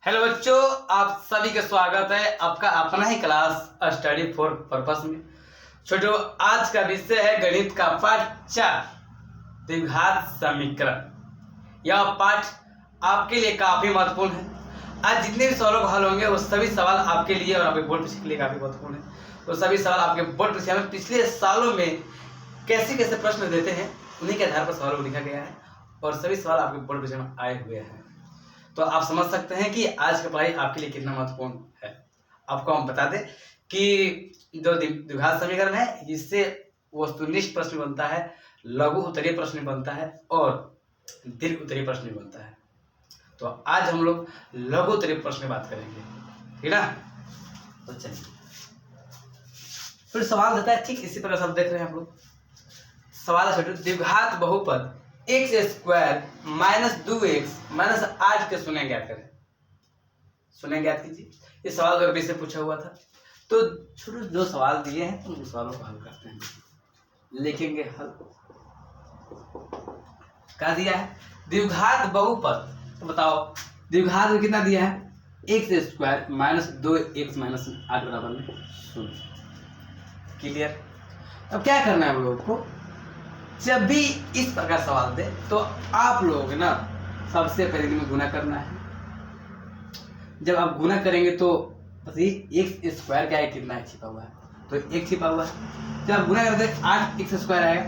Hello बच्चों, आप सभी का स्वागत है आपका अपना ही क्लास स्टडी फॉर पर्पस में। छोटो, आज का विषय है गणित का पाठ 4 द्विघात समीकरण। यह पाठ आपके लिए काफी महत्वपूर्ण है। आज जितने भी सवालों का हल होंगे वो सभी सवाल आपके लिए और आपके बोर्ड परीक्षा के लिए काफी महत्वपूर्ण है। वो सभी सवाल आपके बोर्ड परीक्षा में पिछले सालों में कैसे कैसे प्रश्न देते हैं उन्हीं के आधार पर सवालों को लिखा गया है और सभी सवाल आपके बोर्ड परीक्षा में आए हुए हैं। तो आप समझ सकते हैं कि आज की पढ़ाई आपके लिए कितना महत्वपूर्ण है। आपको हम बता दें कि जो द्विघात समीकरण है इससे वस्तुनिष्ठ प्रश्न बनता है, लघु उत्तरीय प्रश्न बनता है और दीर्घ उत्तरीय प्रश्न बनता है। तो आज हम लोग लघु उत्तरीय प्रश्न की बात करेंगे, ठीक है ना। तो चलिए फिर सवाल देता है, ठीक इसी प्रकार सब देख रहे हैं आप लोग। सवाल है द्विघात बहुपद x square minus 2x minus 8 के शून्य ज्ञात करें। शून्य ज्ञात कीजिए। इस सवाल का विषय पूछा हुआ था। तो छोटे जो सवाल दिए हैं उन सवालों को हल करते हैं, लिखेंगे हल। क्या दिया है? द्विघात बहुपद। तो बताओ द्विघात में कितना दिया है? x square minus 2x minus 8 बराबर में 0। क्लियर। अब क्या करना है हम लोगों को? जब भी इस प्रकार सवाल दे तो आप लोग ना सबसे पहले इनमें गुना करना है। जब आप गुना करेंगे तो एक्स स्क्वायर क्या है, कितना है छिपा हुआ है, तो एक छिपा हुआ है। जब आप गुना करते हैं 8x स्क्वायर आएगा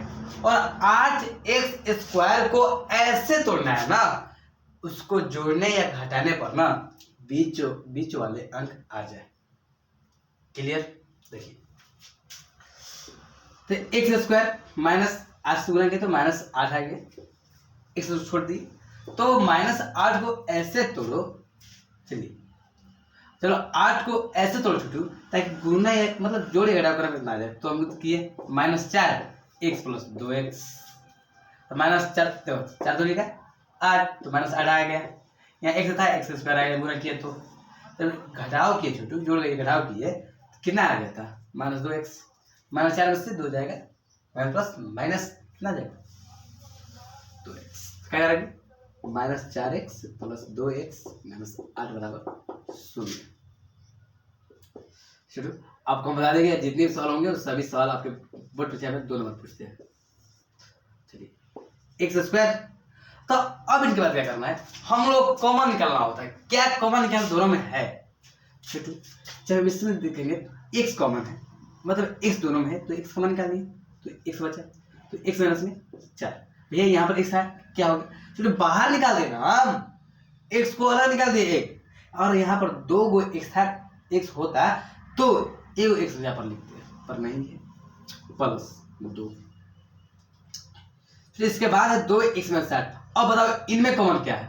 और 8x स्क्वायर को ऐसे तोड़ना है ना, उसको जोड़ने या घटाने पर ना बीच वाले अंक आ जाए। क्लियर। देखिए तो एक्स स्क्वायर माइनस 8 से गुना किया तो माइनस 8 आ गया, एक्स छोड़ दी तो माइनस 8 को ऐसे तोड़ो। चलिए चलो 8 को ऐसे तोड़ छूटू ताकि गुना मतलब जोड़े घटाव करना कितना आ जाए। तो हम किए माइनस 4 एक्स प्लस 2x, तो माइनस 4 तो लिखा 8 तो माइनस 8 आ गया। यहाँ एक्स था एक्स स्क्वायर आ गया, गुना किए तो घटाव किए छोटू, जोड़ गए घटाव किए कितना आ गया था माइनस 2x। माइनस 4 में से 2 जाएगा, प्लस माइनस कितना जाएगा 2x। क्या करेंगे? Minus 4x plus 2x minus 8 बराबर 0। चलो आपको हम बता देंगे जितने भी सवाल होंगे सभी सवाल आपके बोर्ड परीक्षा में 2 नंबर पूछते हैं। चलिए एक्स स्क्वायर। तो अब इनके बाद क्या करना है, हम लोग कॉमन निकालना होता है। क्या कॉमन निकालना दोनों में है छोटू? जब हम इसमें देखेंगे एक्स कॉमन है मतलब एक्स दोनों में है तो एक्स कॉमन निकालिए तो एक्स बचा, तो एक्स माइनस में 4। भैया यहाँ पर एक्स है, क्या होगा चलो बाहर निकाल देना, हम एक्स को अलग निकाल दिए एक, और यहाँ पर 2 गो एक्स था, एक्स होता तो एक एक्स यहाँ पर लिखते हैं पर नहीं है, प्लस 2। फिर इसके बाद है 2 एक्स माइनस 8। अब बताओ इनमें कॉमन क्या है?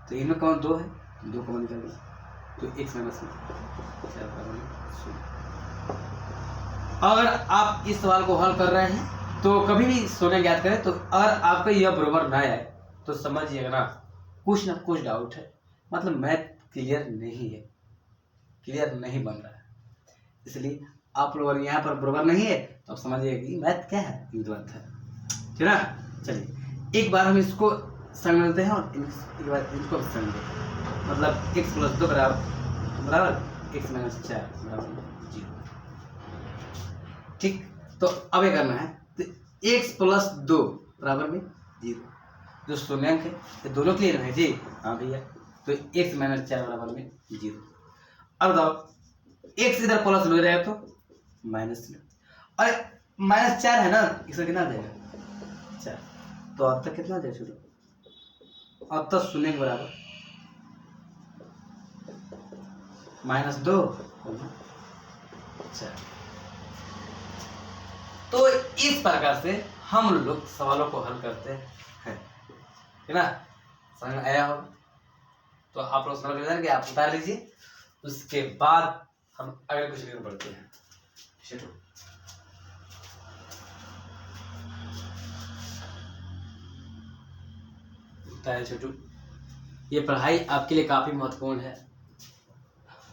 तो इनमें कॉमन 2 है, 2 कॉमन निकाल दिया तो एक्स माइनस में 4। अगर आप इस सवाल को हल कर रहे हैं तो कभी भी शून्य ज्ञात करें, तो अगर आपका यह बराबर ना आए तो समझिएगा ना कुछ डाउट है, मतलब मैथ क्लियर नहीं है, क्लियर नहीं बन रहा है। इसलिए आप लोग अगर यहाँ पर बराबर नहीं है तो आप समझिएगा कि मैथ क्या है, गलत है, ठीक है ना। चलिए एक बार हम इसको समझते हैं और एक बार इनको समझते हैं। मतलब x प्लस 2 बराबर x माइनस 4 बराबर 0। ठीक, तो अब ये करना है तो x प्लस 2 बराबर में 0। जो शून्यांक है ये दोनों क्लियर है जी? हाँ भैया। तो x माइनस 4 बराबर में 0। अब बताओ x इधर प्लस हो जाएगा तो माइनस में, और माइनस 4 है ना, इसका कितना आ जाएगा 4। तो अब तक कितना आ जाएगा शुरू? अब तक शून्य के बराबर माइनस 2 4। तो इस प्रकार से हम लोग सवालों को हल करते हैं, है ना। समझ में आया होगा? तो आप लोग समझ में कि आप उतार लीजिए, उसके बाद हम अगले कुछ वीडियो बढ़ते हैं। छोटू ये पढ़ाई आपके लिए काफी महत्वपूर्ण है।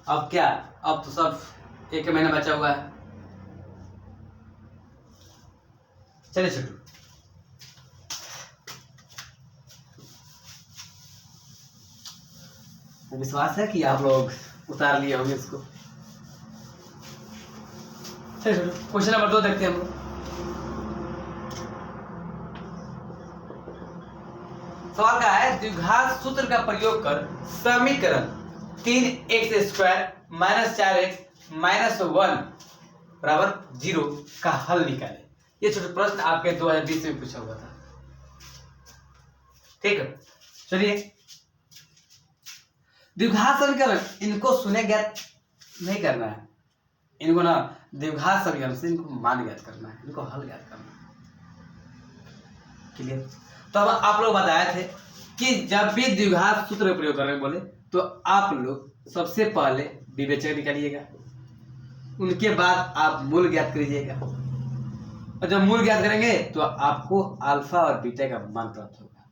अब क्या, अब तो सब 1 महीना बचा हुआ है। चलिए छोटू विश्वास है कि आप लोग उतार लिए होंगे इसको। चलिए क्वेश्चन नंबर 2 देखते हैं हम लोग। सवाल का है द्विघात सूत्र का प्रयोग कर समीकरण 3x² - 4x - 1 बराबर 0 का हल निकाले। ये छोटा प्रश्न आपके 2020 में पूछा हुआ था। ठीक है, चलिए द्विघात समीकरण इनको शून्य ज्ञात नहीं करना है, इनको ना द्विघात समीकरण से इनको मान ज्ञात करना है, इनको हल ज्ञात करना है। क्लियर? तो अब आप लोग बताए थे कि जब भी द्विघात सूत्र का प्रयोग करने बोले तो आप लोग सबसे पहले विवेचक निकालिएगा, उनके बाद आप मूल ज्ञात करिएगा, और जब मूल ज्ञात करेंगे तो आपको अल्फा और बीटा का मान प्राप्त होगा।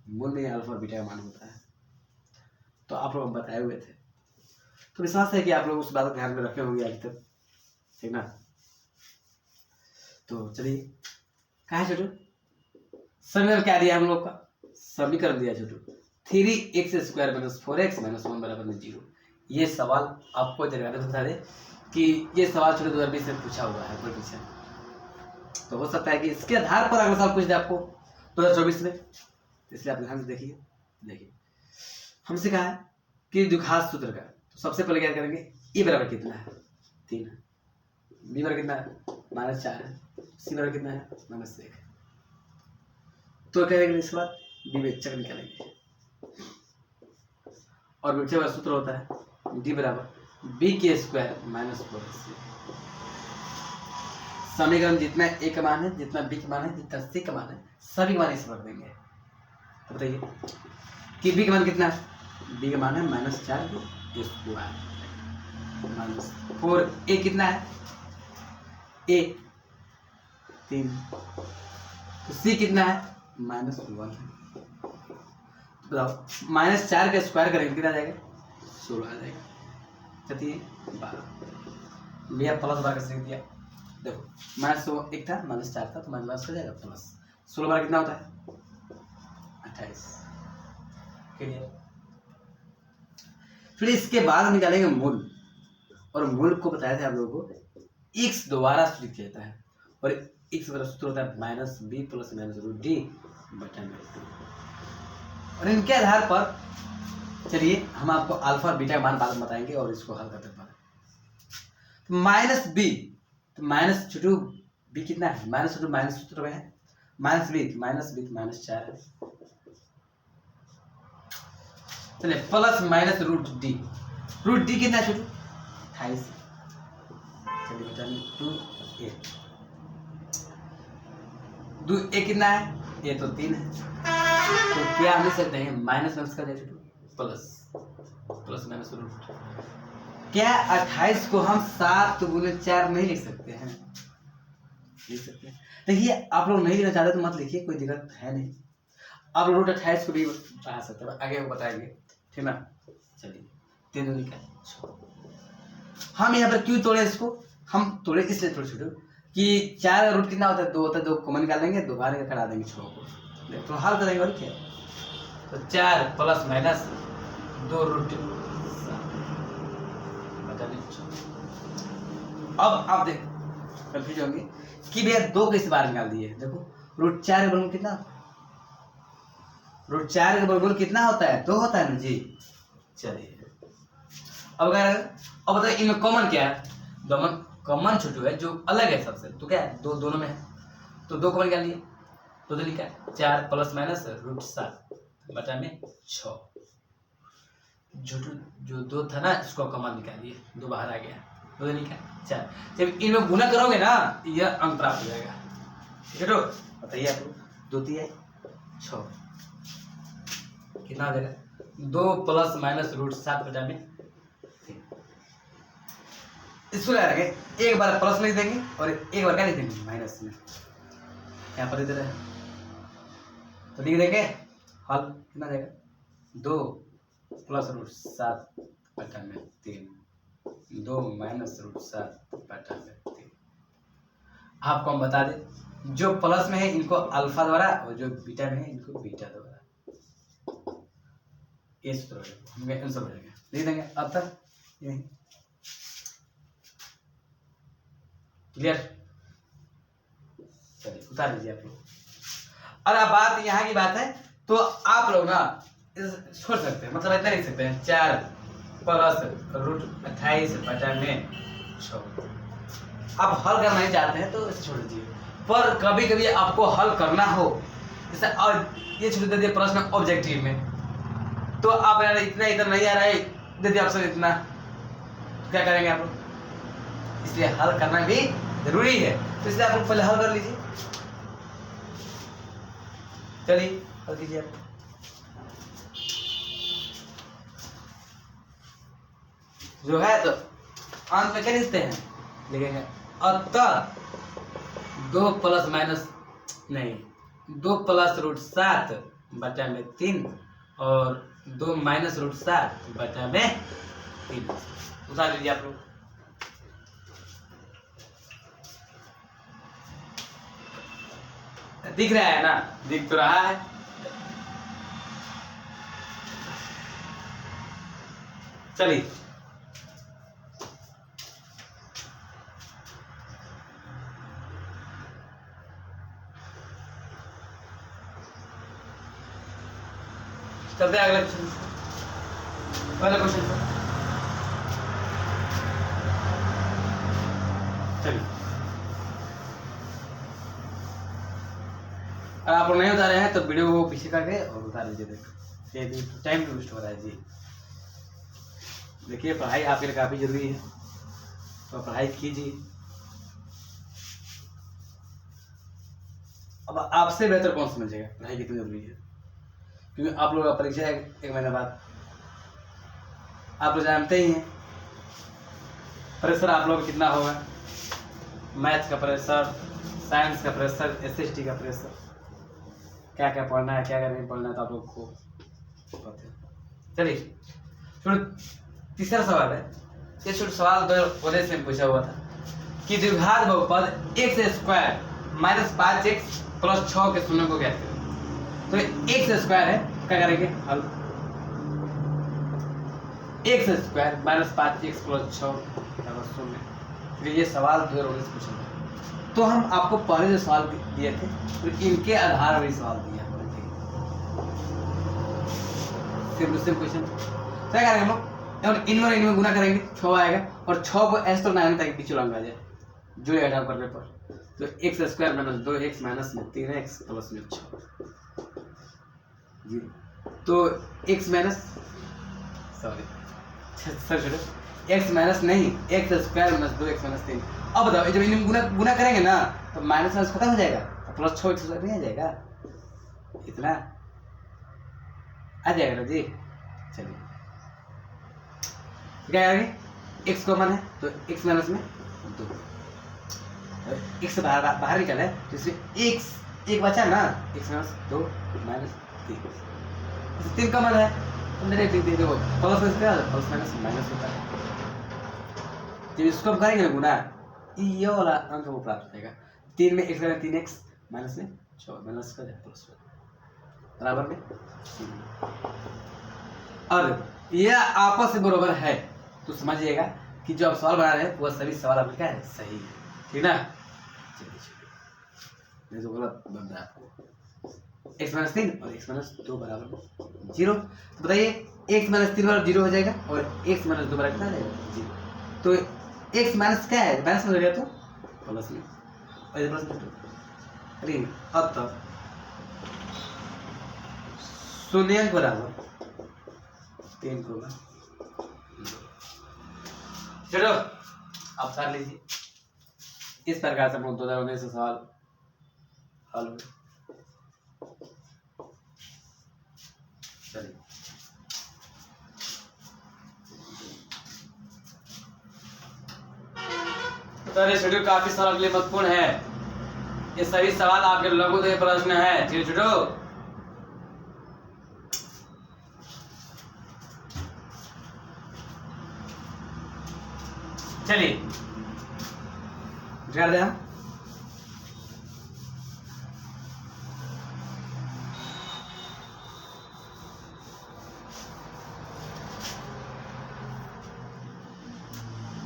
मूल में अल्फा और बीटा का मान होता है, तो आप लोग बताए हुए थे। तो विश्वास है कि आप लोग उस बात को ध्यान में रखे होंगे आज तक, ठीक ना? तो चलिए, कहा है छोटू समीकरण क्या दिया हम लोग का? समीकरण दिया छोटू 3x² - 4x - 1 बराबर 0। ये सवाल आपको जानकारी बता दे कि ये सवाल छोटे 2020 में पूछा हुआ है परीक्षा, तो हो सकता है कि इसके आधार पर अगला साल पूछ दे आपको 2024 में, इसलिए आप ध्यान से देखिए। देखिए हमसे कहा है कि द्विघात सूत्र का, तो सबसे पहले क्या करेंगे, ए बराबर कितना है? 3 है, बी बराबर कितना है? -4 है, सी बराबर कितना है? -1 है। तो क्या करेंगे, इसके बाद विवेचक निकालेंगे, और विवेचक का सूत्र होता है डी बराबर b² - 4ac। समीकरण जितना ए का मान है, जितना बी का मान है, जितना सी का मान है, सभी मान इसे रख देंगे। तो बताइए कि बी का मान कितना है? बी का मान है -4 -4, ए कितना है? ए 3, तो सी कितना है? -1। बताओ -4 का स्क्वायर करेंगे कितना आ जाएगा? 16 आ जाएगा। चलिए 12 भैया प्लस 12 कैसे दिया? देखो -1 था, -4 था, तो -12 हो जाएगा, प्लस 16 बार कितना होता है? 28। क्लियर? फिर इसके बाद निकालेंगे मूल, और मूल को बताया था आप लोगों को x द्वारा सूचित किया जाता है, और x का सूत्र होता है -b + -√d/2। और इनके आधार पर चलिए हम आपको अल्फा और बीटा का मान बाद में बताएंगे, और इसको हल करते हैं। -b, तो माइनस छोटू बी कितना है? -√, माइनस सूत्र में है, -b -4 है। चलिए प्लस -√d, √d कितना है छोटू? 28। चलिए बेटा 2a, 2a कितना है? ये तो 3 है, तो क्या हम लिख सकते हैं? माइनस कर दे प्लस -√। क्या 28 को हम 7 × 4 नहीं लिख सकते हैं? लिख सकते हैं। देखिए आप लोग नहीं लिखना चाहते तो मत लिखिए, कोई दिक्कत है नहीं। आप लोग √28 को भी बढ़ा सकते हैं, आगे वो बताएंगे, ठीक ना? चलिए 3 दूनी का 6। हम यहाँ पर क्यों तोड़े इसको? हम तोड़े इसलिए थोड़े छोटे कि 4 का रूट कितना होता है? 2 होता है, 2 कॉमन निकाल लेंगे, 2 बाहर करा देंगे 6 को, तो हल करेंगे और क्या। तो 4 ± 2√7। अब आप देख कंफ्यूज होंगे कि भैया 2 किस बार निकाल दिए। देखो √4 का वर्गमूल कितना? √4 का वर्गमूल कितना होता है? 2 होता है ना जी। चलिए अब बताइए इनमें कॉमन क्या है? दोनों कॉमन छोटू है जो अलग है सबसे, तो क्या है? दोनों में है, तो 2 कॉमन क्या लिए? तो लिखा है 4 ± √7/6। छोटू जो 2 था ना, इसको कॉमन निकालिए, 2 बाहर आ गया, 2 लिखा 4। जब इनमें गुना करोगे ना, यह अंक प्राप्त हो जाएगा। छोटू बताइए आप 2 3 6 कितना हो जाएगा? 2 ± √7/3। इसको क्या करेंगे, एक बार प्लस लिख देंगे और एक बार क्या लिख देंगे? माइनस में। यहाँ पर इधर है तो लिख देंगे, हल कितना जाएगा? 2 + √7/3, 2 - √7/3। आपको हम बता दें जो प्लस में है इनको अल्फा द्वारा, और जो बीटा में है इनको बीटा द्वारा। ये सूत्र हो आंसर हो जाएगा, लिख देंगे अतः यही। क्लियर? चलिए उतार लीजिए आप लोग। और अब बात यहाँ की बात है, तो आप लोग ना छोड़ सकते हैं, मतलब इतना लिख सकते हैं 4 प्लस √28 बटा में 6। आप हल करना नहीं चाहते हैं तो इसे छोड़ दीजिए। पर कभी कभी आपको हल करना हो, जैसे और ये छोड़ दे दिया प्रश्न ऑब्जेक्टिव में, तो आप यार इतना इतना नहीं आ रहा है, दे दिया ऑप्शन इतना, तो क्या करेंगे आप लोग? इसलिए हल करना भी जरूरी है, तो इसलिए आप लोग पहले हल कर लीजिए। चलिए हल कीजिए आप। जो है तो अंत में क्या लिखते हैं, लिखेंगे अतः 2 प्लस माइनस नहीं 2 प्लस √7 बटा में 3 और 2 माइनस √7 बटा में 3। उतार लीजिए आप लोग। दिख रहा है ना? दिख तो रहा है। चलिए चलते हैं अगले क्वेश्चन। पहले क्वेश्चन चलिए, अगर आप लोग नहीं उतारे हैं तो वीडियो को पीछे करके और उतार लीजिए। देखो ये टाइम वेस्ट हो रहा है जी। देखिए पढ़ाई आपके लिए काफी जरूरी है, तो पढ़ाई कीजिए। अब आपसे बेहतर कौन समझेगा पढ़ाई कितनी जरूरी है, क्योंकि आप लोग का परीक्षा है 1 महीने बाद। आप लोग जानते ही हैं प्रेशर आप लोग कितना होगा, मैथ का प्रेशर, साइंस का प्रेशर, SST का प्रेशर, क्या क्या पढ़ना है क्या क्या नहीं पढ़ना है, तो आप लोग को पता है। चलिए छोड़ो, तीसरा सवाल है। ये छोटा सवाल 2019 में पूछा हुआ था कि द्विघात बहुपद x² - 5x + 6 के शून्य को कहते हैं। तो x² है, क्या करेंगे हल? x² - 5x + 6 शून्य। फिर ये सवाल 2019 पूछा था, तो हम आपको पहले जो सवाल दिए थे तो इनके आधार पर सवाल दिया सेम क्वेश्चन। क्या करेंगे हम लोग? इनमें गुना करेंगे, 6 आएगा, और 6 को ऐसे तो ना आने तक बीच अंग आ जाए जो घटाव करने पर। तो x² - 2x - 3x + 6 0। तो x माइनस x माइनस नहीं x² - 2x - 3। अब बताओ जब इन्हें गुना करेंगे ना तो माइनस माइनस खत्म हो जाएगा, प्लस 6 x² नहीं आ जाएगा, इतना आ जाएगा ना जी। चलिए क्या करेंगे, x कॉमन है तो x माइनस में 2, x बाहर निकल है तो इसमें x एक बचा ना, x - 2 - 3, 3 कॉमन है तो मेरे देखो प्लस प्लस माइनस होता है। जब इसको हम करेंगे गुना, ये वाला अंक वो प्राप्त हो जाएगा। 3 में x बराबर 3x माइनस में 6 माइनस का प्लस बराबर में 0। और यह आपस में बराबर है तो समझिएगा कि जो आप सवाल बना रहे हैं वह सभी सवाल आपके क्या है, सही है, ठीक ना? चलिए नहीं तो गलत बन रहा है आपको। x - 3 और x - 2 बराबर 0। तो बताइए x - 3 बराबर 0 हो जाएगा और x - 2 बराबर कितना जाएगा 0। तो x माइनस क्या है, माइनस में हो गया तो प्लस में, और ये प्लस में ऋण। अब तक शून्य बराबर 3 को चलो अब कर लीजिए। इस प्रकार से हम लोग 2019 से सवाल हल हुए। चलिए तो ये शेड्यूल काफी सवाल के लिए महत्वपूर्ण है। ये सभी सवाल आपके लघुत्तम प्रश्न है, ठीक है छोटो। चलिए कर दे हम।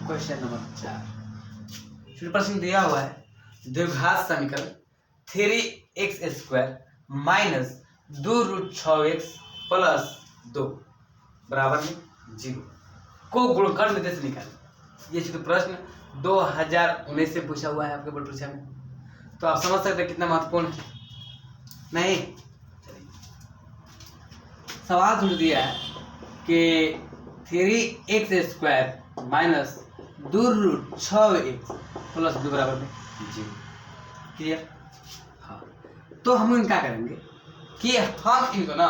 क्वेश्चन नंबर 4 प्रश्न दिया हुआ है द्विघात समीकरण 3x² माइनस 2√6x प्लस 2 बराबर में 0 को गुणनखंड विधि से निकालें। ये जो प्रश्न 2019 से पूछा हुआ है आपके बोर्ड परीक्षा में, तो आप समझ सकते हैं कितना महत्वपूर्ण है। नहीं सवाल जुड़ दिया है कि 3x² माइनस 2√6x प्लस 2 बराबर में 0। क्लियर? हाँ, तो हम क्या करेंगे कि हम इनको ना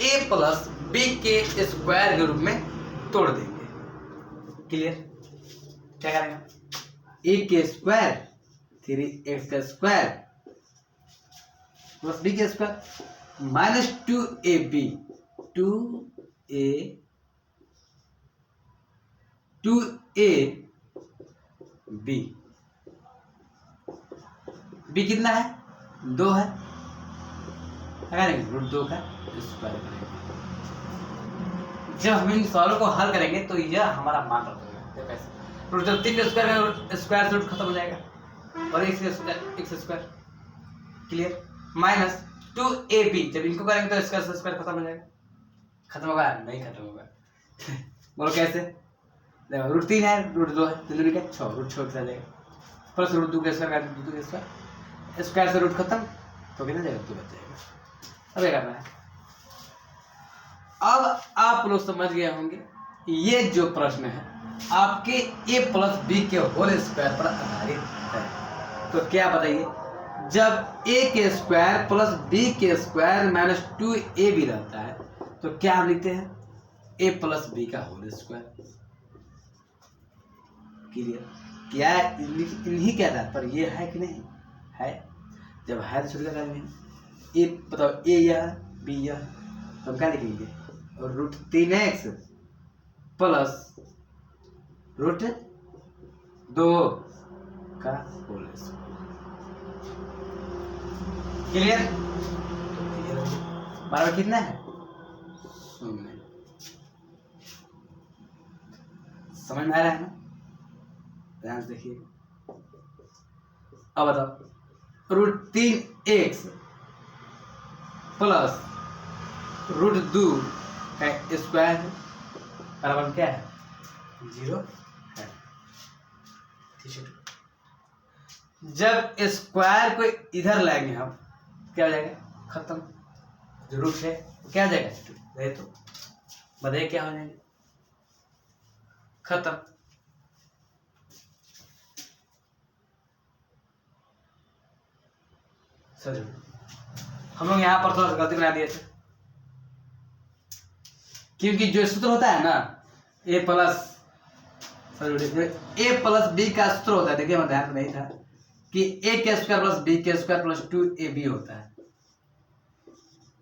a प्लस b के स्क्वायर के रूप में तोड़ देंगे। क्लियर? क्या करेंगे? a के स्क्वायर 3x² प्लस b के square minus 2ab 2ab b कितना है? 2 है। क्या करेंगे? √2 का स्क्वायर करेंगे। जब हम इन सवालों को हल करेंगे तो यह हमारा मान रखेगा कैसे। जब 3 स्क्वायर से रूट खत्म हो जाएगा और x square. Clear? Minus 2ab जब इनको करेंगे तो स्क्वायर खत्म हो जाएगा। खत्म होगा? नहीं खत्म होगा। बोलो कैसे? देखो √3 है, √2 है, 3 दूनी क्या 6, √6 आ जाएगा प्लस √2 का स्क्वायर, √2 का स्क्वायर, स्क्वायर से रूट खत्म तो कितना जाएगा? 2 बच जाएगा। अब ये करना है। अब आप लोग समझ गए होंगे ये जो प्रश्न है आपके a प्लस b के होल स्क्वायर पर आधारित है। तो क्या बताइए, जब a के स्क्वायर प्लस b के स्क्वायर माइनस 2ab रहता है तो क्या हम लिखते हैं? a प्लस b का होल स्क्वायर। क्लियर? क्या इन्हीं के आधार पर ये है कि नहीं है? जब है तो छुटका करेंगे। a बताओ, a यह b यह, तो हम क्या लिखेंगे? और √3x प्लस √2 का होल स्क्वायर। क्लियर? बराबर कितना है? 0। समझ में आ रहा है ना? ध्यान से देखिए। अब बताओ, √3x प्लस √2 का स्क्वायर है बराबर क्या है? 0 है। ठीक है। जब स्क्वायर को इधर लाएंगे हम क्या हो जाएगा? खत्म। जो रूट है क्या हो जाएगा? रहे तो बताइए क्या हो जाएगा? खत्म। सर हम लोग यहाँ पर थोड़ा गलती बना दिए थे, क्योंकि जो सूत्र होता है ना a प्लस b का सूत्र होता है। देखिए मैं ध्यान नहीं था कि a के स्क्वायर प्लस b के स्क्वायर प्लस 2ab होता है।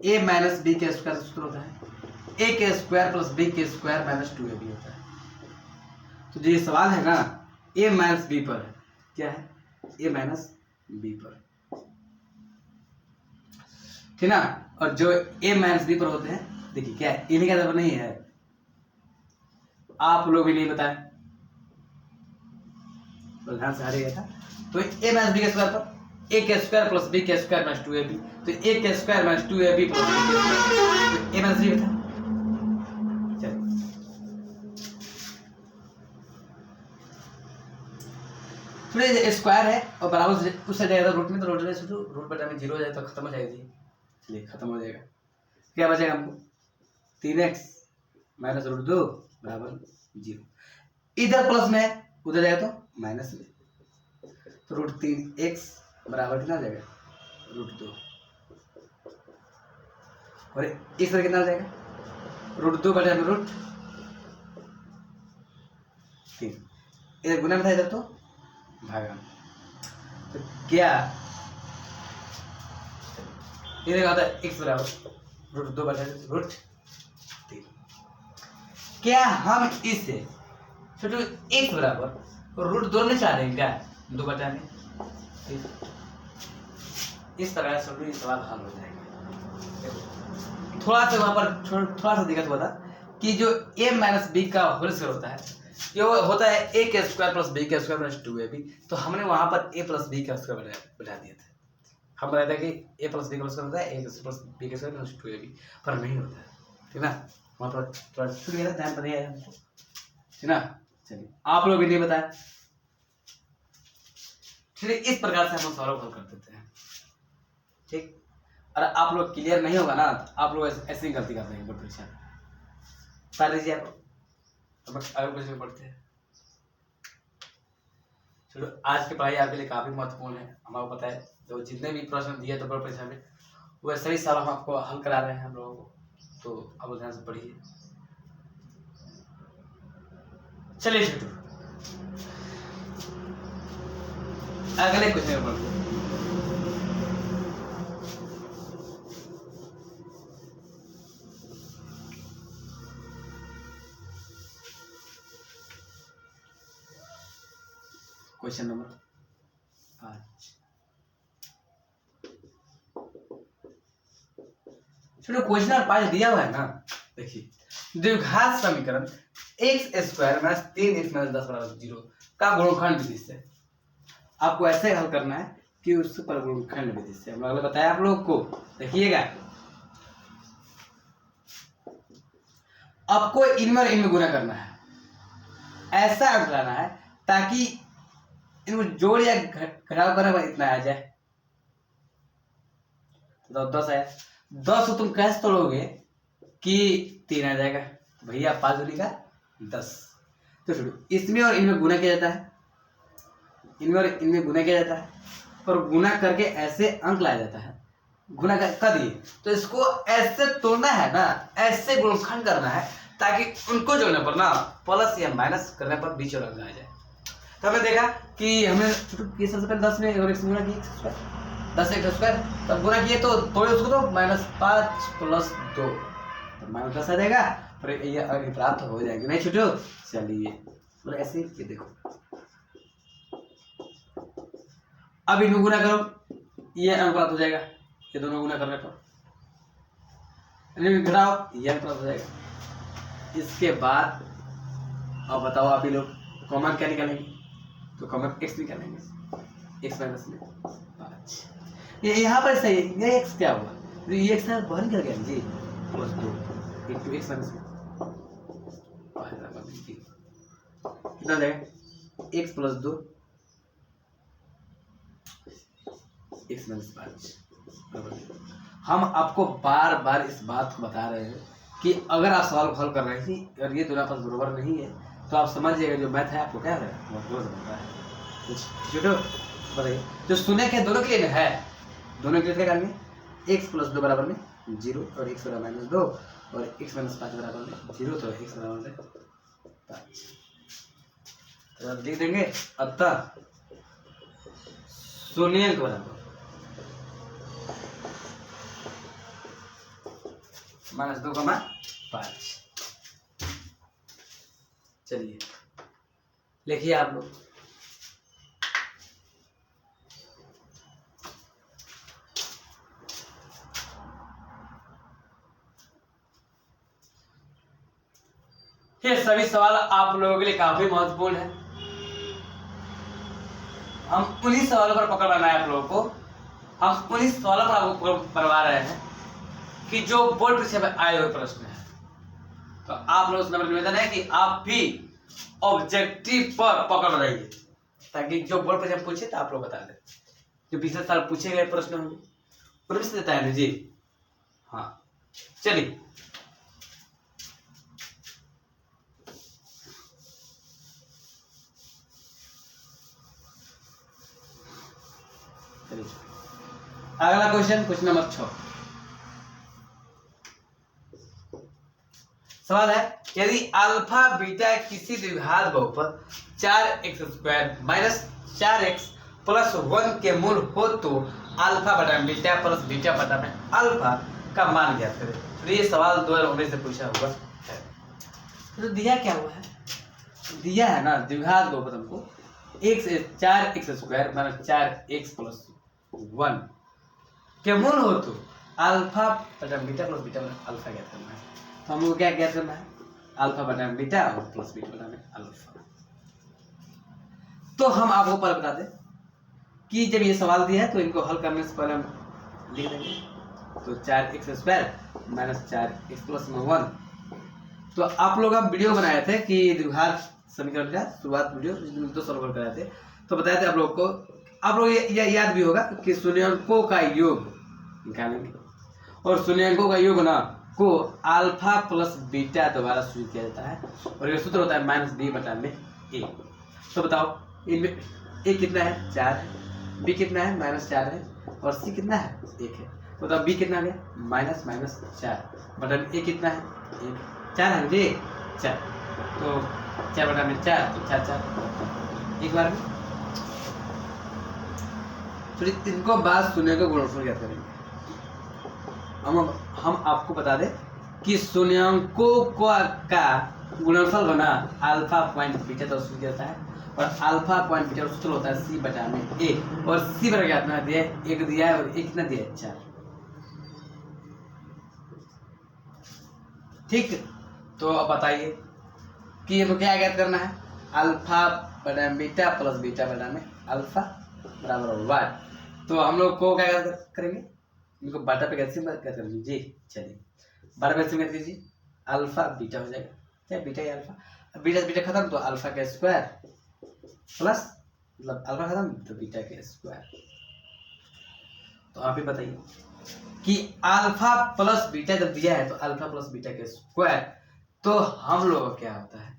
a माइनस b के स्क्वायर सूत्र होता है a के स्क्वायर प्लस b के स्क्वायर माइनस 2ab होता है। तो जो ये सवाल है ना a माइनस b पर है, क्या है? a माइनस b पर, ठीक ना? और जो a माइनस b पर होते हैं, देखिए क्या है? इन्हीं के आधार पर नहीं है, आप लोग भी नहीं बताए तो ध्यान से हारिएगा था। तो a माइनस b के स्क्वायर पर a के स्क्वायर प्लस b के स्क्वायर माइनस 2ab, तो a के square minus 2ab plus b के स्क्वायर, तो a माइनस b था। चलिए थोड़े स्क्वायर है और बराबर उस जाएगा रूट में, तो रूट बटा में 0 हो जाए तो खत्म हो जाएगी। चलिए खत्म हो जाएगा। क्या बचेगा हमको? 3x माइनस √2 बराबर 0। इधर प्लस में उधर जाएगा तो माइनस में, तो √3x बराबर कितना हो जाएगा? √2। और इस तरह कितना हो जाएगा? √2 बटे में √3। इधर गुना में था, इधर तो भागा। तो क्या इधर आता है x बराबर √2 बटे √3। क्या हम इसे छोटे x बराबर √2 में चाह देंगे क्या? 2 बटा में। इस तरह से सवाल हल हो जाएगा। थोड़ा सा वहां पर थोड़ा सा दिक्कत हुआ था कि जो a माइनस b का होल स्क्वायर होता है ये होता है a के स्क्वायर प्लस b के स्क्वायर प्लस 2ab, तो हमने वहां पर a प्लस b का स्क्वायर बैठा दिया था। हम बताया था कि a प्लस b का स्क्वायर होता है a प्लस b के स्क्वायर प्लस 2ab, पर नहीं होता है, ठीक ना। वहां पर थोड़ा छूट गया था, ध्यान पर नहीं आया हमको, ठीक ना। चलिए आप लोग भी नहीं बताया, चलिए इस प्रकार से हम सवाल हल कर देते हैं, ठीक। और आप लोग क्लियर नहीं होगा ना, आप लोग ऐसे ही गलती करते हैं बोर्ड परीक्षा में। पढ़ लीजिए आप, अब अगर कुछ भी पढ़ते हैं। चलो आज की पढ़ाई आपके लिए काफी महत्वपूर्ण है, हमारा पता है जो जितने भी प्रश्न दिए तो बोर्ड परीक्षा में वह सभी सवाल हम आपको हल करा रहे हैं हम लोगों को, तो आप ध्यान से पढ़िए। चलिए छोटू अगले क्वेश्चन में पढ़ते हैं। Question number 5। चलो क्वेश्चन नंबर 5 दिया हुआ है ना, देखिए द्विघात समीकरण x square minus 3x minus 10 बराबर 0 का गुणनखंड विधि से आपको ऐसे हल करना है कि उस पर गुणनखंड विधि से हम लोगों ने बताया आप लोग को। देखिएगा आपको इनमें और इनमें गुणा करना है, ऐसा अंक लाना है ताकि इनको जोड़ या घटाव करने पर इतना आ जाए। तो 10 आया, 10 को तुम कैसे तोड़ोगे कि 3 आ जाएगा, भैया 5 दूनी का 10। तो छोड़ो, इसमें और इनमें गुना किया जाता है, इनमें और इनमें गुना किया जाता है, और गुना करके ऐसे अंक लाया जाता है। गुना कर दिए तो इसको ऐसे तोड़ना है ना, ऐसे गुणनखंड करना है ताकि उनको जोड़ने पर ना प्लस या माइनस करने पर बीच और अंक आ जाए। तो हमने देखा कि हमने सबसे पहले 10 में और 1 से गुना किया, 10 x स्क्वायर, तब गुना किए तो थोड़े उसको तो -5 + 2 तो -10 आ जाएगा, पर ये अंक प्राप्त हो जाएगा नहीं छोटो। चलिए तो ऐसे ये देखो, अब इनको गुना करो, ये अंक प्राप्त हो जाएगा, ये दोनों गुना करने पर घटाओ, ये अंक प्राप्त हो जाएगा। इसके बाद अब बताओ आप ही लोग कॉमन क्या निकालेंगे, तो कॉमन x निकालेंगे, x माइनस में 5, ये यहाँ पर सही है, ये x क्या हुआ, तो ये x ना बाहर निकल गया जी, +2 into x माइनस में 5 कितना देगा, x + 2 x माइनस 5। हम आपको बार बार इस बात को बता रहे हैं कि अगर आप सवाल हल कर रहे हैं और ये दोनों आपस बराबर नहीं है तो आप समझिएगा जो मैथ है आपको क्या है बहुत बनता है। छोटो बताइए, जो सुने के दोनों के लिए है, दोनों के लिए क्या करेंगे, x + 2 बराबर में 0 और x बराबर -2 और x - 5 बराबर में 0, तो x बराबर में 5 तो अब लिख देंगे। अतः शून्यांक बराबर -2,5। चलिए लिखिए आप लोग, ये सभी सवाल आप लोगों के लिए काफी महत्वपूर्ण है। हम उन्हीं सवालों पर पकड़ रहे हैं आप लोगों को, हम उन्हीं सवालों पर आपको करवा रहे हैं कि जो बोर्ड परीक्षा में आए हुए प्रश्न है। तो आप लोगों से मेरा निवेदन है कि आप भी ऑब्जेक्टिव पर पकड़ रहिए ताकि जो बोर्ड परीक्षा पूछे तो आप लोग बता दें, जो पिछले साल पूछे गए प्रश्न होंगे उनमें से बता दीजिए। हाँ चलिए अगला क्वेश्चन नंबर 6 सवाल है, यदि अल्फा बीटा किसी द्विघात बहुपद 4x² - 4x + 1 के मूल हो तो अल्फा बटा बीटा प्लस बीटा बटा में अल्फा का मान ज्ञात करें। तो ये सवाल 2019 से पूछा हुआ है। तो दिया क्या हुआ है, दिया है ना द्विघात बहुपद हमको 4x² - 4x + 1 के मूल हो तो अल्फा बटा बीटा प्लस बीटा बटा अल्फा ज्ञात करना है। तो हमको क्या ज्ञात करना है, अल्फा बटा में बीटा और प्लस बीटा बटा में अल्फा। तो हम आपको पहले बता दें कि जब ये सवाल दिया है तो इनको हल करने से पहले हम लिख देंगे। तो 4x² माइनस 4x प्लस 1। तो आप लोग अब वीडियो बनाए थे कि द्विघात समीकरण का शुरुआत वीडियो जिसमें तो सॉल्व कराए थे, तो बताए थे आप लोग को, आप लोग ये याद भी होगा कि शून्यंकों का योग निकालेंगे और शून्यंकों का योग ना को अल्फा प्लस बीटा द्वारा शुरू किया जाता है और ये सूत्र होता है माइनस बी बटा में ए। तो बताओ इनमें ए कितना है 4 है, बी कितना है -4 है और सी कितना है 1 है। तो बताओ बी कितना आ गया माइनस माइनस 4 बटा में ए कितना है 1, 4 है मुझे 4, तो 4 बटा में 4 तो 4 4 एक बार में। तो इनको बात सुनने को गुणनफल ज्ञात करेंगे। हम आपको बता दें कि शून्यंकों का गुणनफल बना अल्फा पॉइंट बीटा तो सूत्र जाता है और अल्फा पॉइंट बीटा सूत्र होता है सी बटा में ए और सी बटा क्या कितना दिया है 1 दिया है और ए कितना दिया है 4। ठीक, तो अब बताइए कि इनको क्या ज्ञात करना है, अल्फा बटा बीटा प्लस बीटा बटा में अल्फा बराबर 1। तो हम लोग को क्या करेंगे, इनको बाटा पे कैसे कर लीजिए, चलिए बाटा पे कैसे कर लीजिए, अल्फा बीटा हो जाएगा, क्या बीटा या अल्फा, बीटा बीटा खत्म तो अल्फा का स्क्वायर प्लस मतलब अल्फा खत्म तो बीटा का स्क्वायर। तो आप ही बताइए कि अल्फा प्लस बीटा जब दिया है तो अल्फा प्लस बीटा का स्क्वायर, तो हम लोग क्या होता है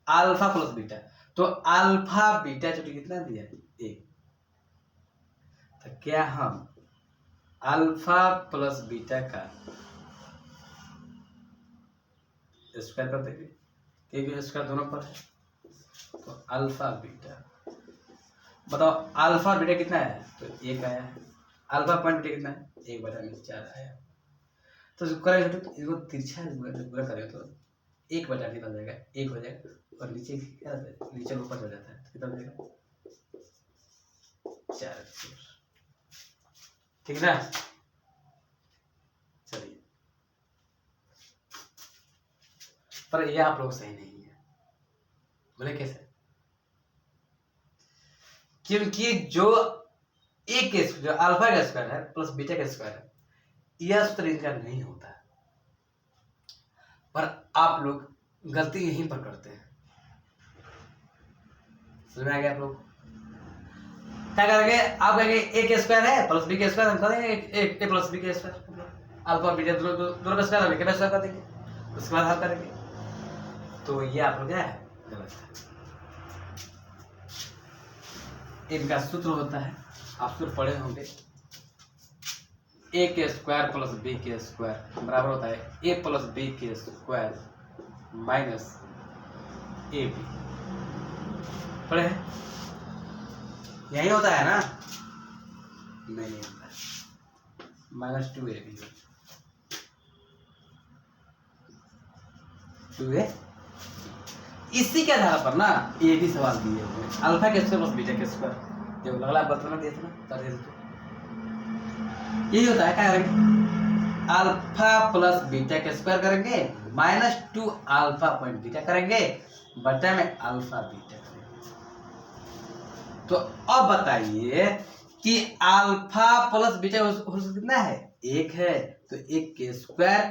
अल्फा प्लस बीटा, तो अल्फा बीटा जो कितना दिया है 1, तो क्या हम अल्फा प्लस बीटा का स्क्वायर कर देंगे क्योंकि स्क्वायर दोनों पर है। तो अल्फा बीटा बताओ अल्फा बीटा कितना है तो 1 आया है, अल्फा पॉइंट बीटा कितना है 1 बटा में 4 आया। तो जो करेंगे तो इसको तिरछा गुणा करेंगे तो 1 बटा कितना हो जाएगा 1 हो जाएगा और नीचे क्या नीचे ऊपर हो जाता है कितना हो जाएगा 4। ठीक ना, चलिए पर ये आप लोग सही नहीं है, बोले कैसे, क्योंकि जो एक जो अल्फा का स्क्वायर है प्लस बीटा का स्क्वायर है यह सूत्र इनका नहीं होता है, पर आप लोग गलती यहीं पर करते हैं। समझ में आ गया आप लोग, क्या करेंगे आप कहेंगे ए के स्क्वायर है प्लस बी के स्क्वायर, हम करेंगे ए प्लस बी के स्क्वायर, अल्फा बीटा दोनों का स्क्वायर हम स्क्वायर कर देंगे, उसके बाद हल करेंगे। तो ये आप लोग क्या है गलत है, इनका सूत्र होता है आप सूत्र पढ़े होंगे ए के स्क्वायर प्लस बी के स्क्वायर बराबर होता है ए प्लस बी के स्क्वायर माइनस ए बी, पढ़े हैं यही होता है ना, नहीं होता है -2ab 2a। इसी के आधार पर ना ये भी सवाल दिए हुए अल्फा के स्क्वायर प्लस बीटा के स्क्वायर, जब अगला बतलाना दिया था ना कर दे तो यही होता है, क्या करेंगे अल्फा प्लस बीटा के स्क्वायर करेंगे -2 अल्फा पॉइंट बीटा करेंगे बटा में अल्फा बीटा करेंगे। तो अब बताइए कि अल्फा प्लस बीटा हो कितना है 1 है, तो 1 के स्क्वायर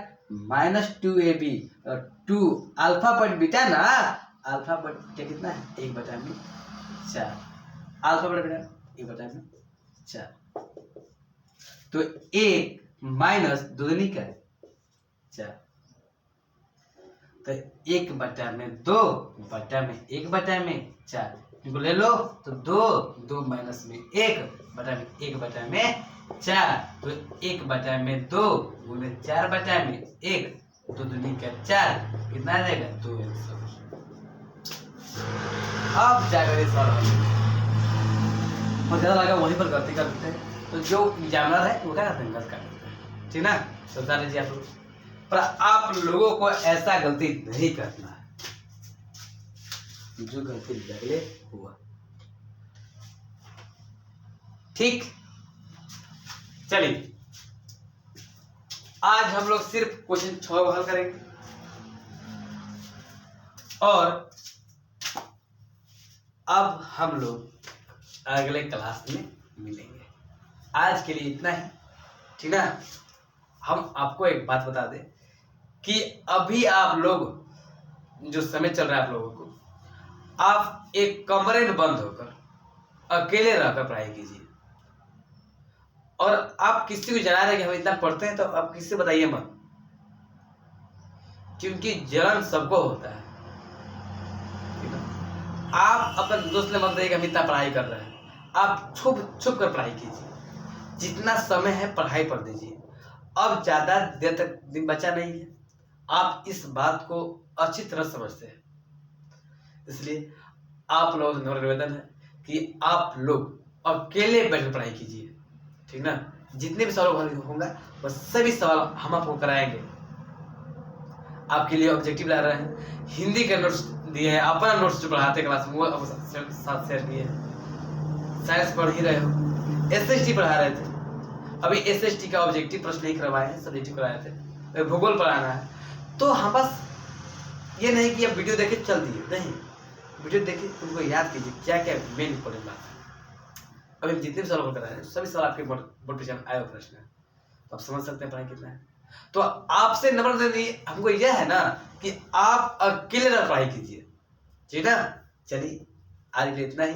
-2ab और 2 अल्फा पॉइंट बीटा ना, अल्फा पॉइंट बीटा कितना है 1 बटा में 4, अल्फा पॉइंट बीटा 1 बटा में 4, तो 1 माइनस 2 दूनी का 4, तो 1 बटा में 2 बटा में 1 बटा में 4 इनको ले लो तो 2 माइनस में 1 बटा में 1 बटा में 4, तो 1 बटा में 2 गुणे 4 बटा में 1, 2 दूनी का 4 कितना आ जाएगा 2। अब जाकर और ज्यादा लगा वहीं पर गलती कर देते हैं, तो जो एग्जामिनर है वो क्या करते हैं गलत कर देते हैं, ठीक ना, समझा लीजिए आप लोग, पर आप लोगों को ऐसा गलती नहीं करना है जो गलती पहले हुआ। ठीक, चलिए आज हम लोग सिर्फ क्वेश्चन 6 हल करेंगे और अब हम लोग अगले क्लास में मिलेंगे। आज के लिए इतना ही, ठीक ना। हम आपको एक बात बता दें कि अभी आप लोग जो समय चल रहा है आप लोगों को, आप एक कमरे में बंद होकर अकेले रहकर पढ़ाई कीजिए। और आप किसी को जना रहे कि हम इतना पढ़ते हैं, तो आप किसी से बताइए मत, क्योंकि जलन सबको होता है। आप अपने दोस्त ने मत बताइए कि हम इतना पढ़ाई कर रहे हैं। आप छुप छुप कर पढ़ाई कीजिए। जितना समय है पढ़ाई पर दीजिए। अब ज्यादा देर तक दिन बचा नहीं है। आप इस बात को अच्छी तरह समझते हैं, इसलिए आप लोगों से निवेदन है कि आप लोग अकेले बैठकर पढ़ाई कीजिए, ठीक ना। जितने भी सवाल होंगे बस सभी सवाल हम आपको कराएंगे। आपके लिए ऑब्जेक्टिव ला रहे हैं, हिंदी के नोट्स दिए हैं, अपना नोट्स जो पढ़ाते क्लास में वो साथ शेयर किए हैं। साइंस पढ़ ही रहे हो, SST पढ़ा रहे थे, अभी SST का ऑब्जेक्टिव प्रश्न नहीं करवाए हैं, सब्जेक्टिव कराए थे। भूगोल पढ़ाना है, तो हम बस ये नहीं कि अब वीडियो देखे चल दिए, नहीं, वीडियो देखे उनको याद कीजिए क्या क्या मेन इंपॉर्टेंट बात है। अभी हम जितने भी सवाल कराए हैं सभी सवाल आपके बोर्ड पे आए हुए प्रश्न है, तो आप समझ सकते हैं पढ़ाई कितना है। तो आपसे नंबर देने हमको यह है ना कि आप अकेले ना पढ़ाई कीजिए, ठीक ना। चलिए आज के लिए इतना ही,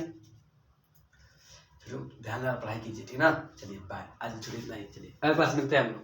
चलो ध्यान से पढ़ाई कीजिए, ठीक ना। चलिए बाय, आज छुट्टी इतना ही, चलिए अगले क्लास मिलते हैं हम लोग।